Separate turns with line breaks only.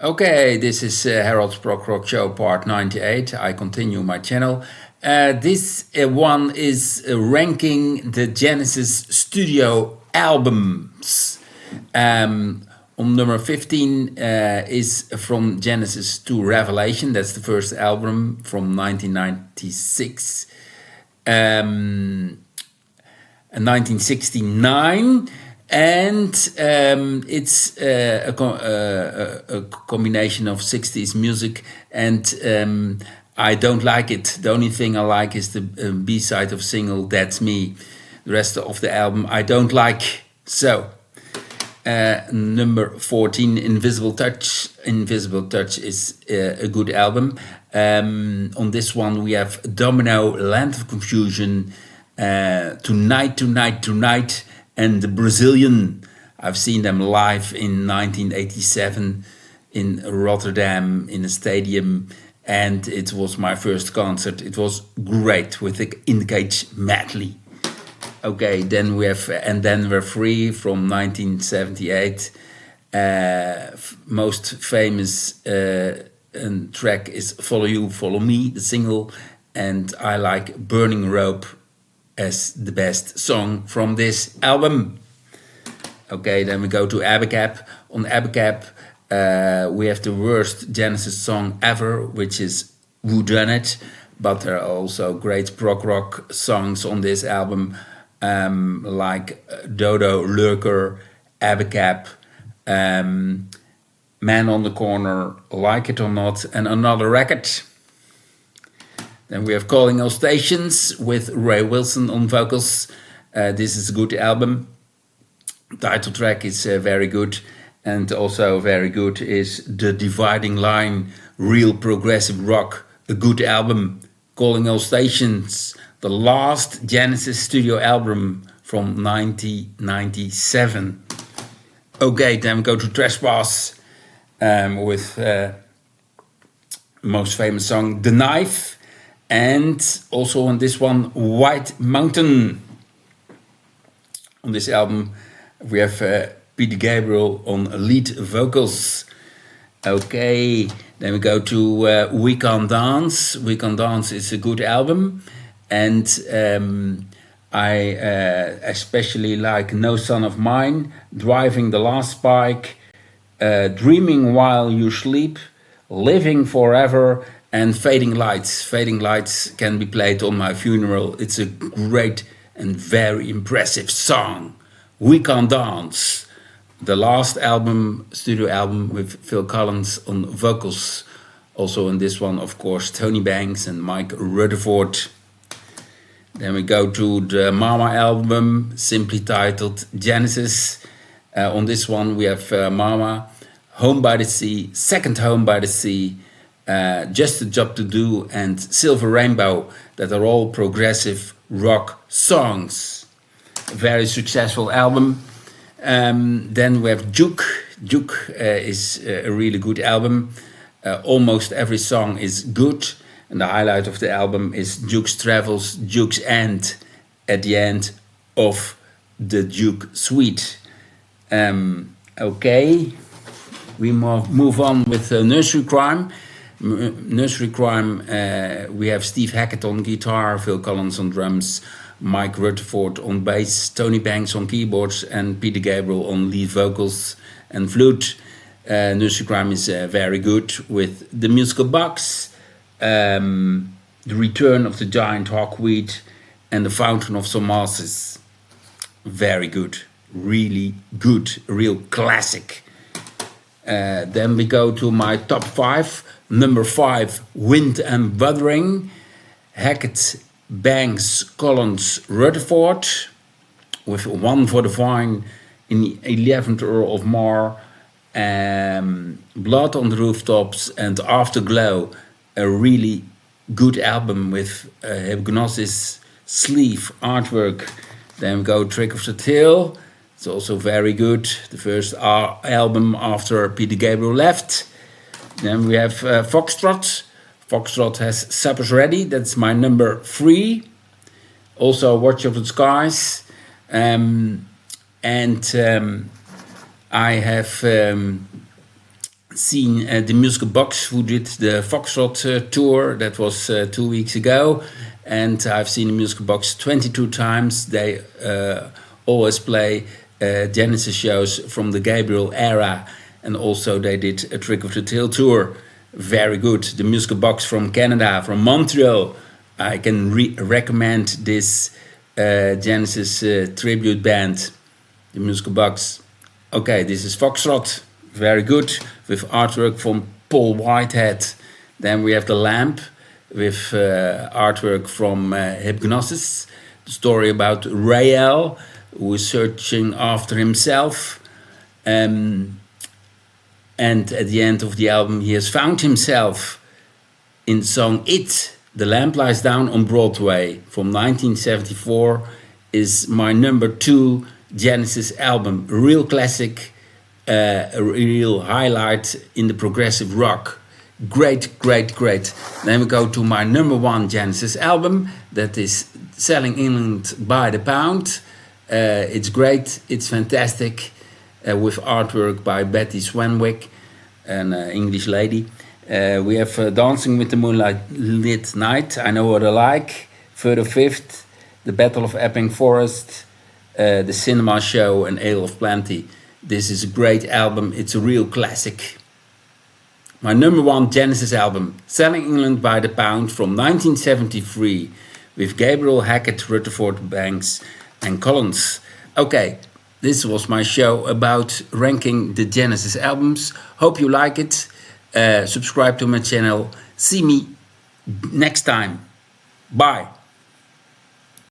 Okay, this is Harold's Prog Rock Show part 98. I continue my channel. This one is ranking the Genesis studio albums. On number 15 is From Genesis to Revelation. That's the first album from 1996. 1969. And it's a combination of 60s music, and I don't like it. The only thing I like is the B-side of single, That's Me. The rest of the album I don't like. So, number 14, Invisible Touch. Invisible Touch is a good album. On this one we have Domino, Land of Confusion, Tonight, Tonight, Tonight, and the Brazilian. I've seen them live in 1987 in Rotterdam in a stadium, and it was my first concert. It was great with the In-Cage medley. Okay, then we have And Then We're Free from 1978. Most famous track is Follow You, Follow Me, the single, and I like Burning Rope as the best song from this album. Okay, then we go to Abacab. On Abacab, we have the worst Genesis song ever, which is Who Done It? But there are also great prog rock songs on this album, like Dodo, Lurker, Abacab, Man on the Corner, Like It or Not, and Another Record. Then we have Calling All Stations with Ray Wilson on vocals. This is a good album. Title track is very good. And also very good is The Dividing Line, Real Progressive Rock, a good album. Calling All Stations, the last Genesis studio album from 1997. Okay, then we go to Trespass with most famous song, The Knife. And also on this one, White Mountain. On this album, we have Peter Gabriel on lead vocals. Okay, then we go to We Can Dance. We Can Dance is a good album. And I especially like No Son of Mine, Driving the Last Spike, Dreaming While You Sleep, Living Forever, and Fading Lights. Fading Lights can be played on my funeral. It's a great and very impressive song. We Can Dance. The last album, studio album with Phil Collins on vocals. Also in this one, of course, Tony Banks and Mike Rutherford. Then we go to the Mama album, simply titled Genesis. On this one we have Mama, Home by the Sea, Second Home by the Sea, Just a Job to Do, and Silver Rainbow, that are all progressive rock songs. A very successful album. Then we have Juke. Juke is a really good album. Almost every song is good. And the highlight of the album is Duke's Travels, Duke's End, at the end of the Duke Suite. Okay, we move on with Nursery Crime. Nursery Crime, we have Steve Hackett on guitar, Phil Collins on drums, Mike Rutherford on bass, Tony Banks on keyboards, and Peter Gabriel on lead vocals and flute. Nursery Crime is very good with The Musical Box, The Return of the Giant Hawkweed, and The Fountain of Somasis. Very good, really good, real classic. Then we go to my top 5. Number 5, Wind and Wuthering, Hackett, Banks, Collins, Rutherford, with One for the Vine in the 11th Earl of Mar, Blood on the Rooftops, and Afterglow, a really good album with Hypnosis sleeve artwork. Then we go Trick of the Tail. It's also very good. The first album after Peter Gabriel left. Then we have Foxtrot. Foxtrot has Supper's Ready. That's my number 3. Also Watch of the Skies. I have seen the Musical Box, who did the Foxtrot tour. That was 2 weeks ago. And I've seen the Musical Box 22 times. They always play Genesis shows from the Gabriel era. And also they did a Trick of the Tail tour. Very good. The Musical Box from Canada, from Montreal. I can recommend this Genesis tribute band, the Musical Box. Okay, this is Foxtrot. Very good, with artwork from Paul Whitehead. Then we have The Lamp, with artwork from Hypnosis. The story about Rael, who is searching after himself. And at the end of the album, he has found himself in the song It, The Lamp Lies Down on Broadway from 1974 is my number 2 Genesis album. A real classic, a real highlight in the progressive rock. Great, great, great. Then we go to my number 1 Genesis album. That is Selling England by the Pound. It's great, it's fantastic. With artwork by Betty Swanwick, an English lady. We have Dancing with the Moonlight Lit Night, I Know What I Like, Further Fifth, The Battle of Epping Forest, The Cinema Show, and Ale of Plenty. This is a great album, it's a real classic. My number 1 Genesis album, Selling England by the Pound from 1973, with Gabriel Hackett, Rutherford Banks and Collins. Okay, this was my show about ranking the Genesis albums. Hope you like it. Subscribe to my channel. See me next time. Bye.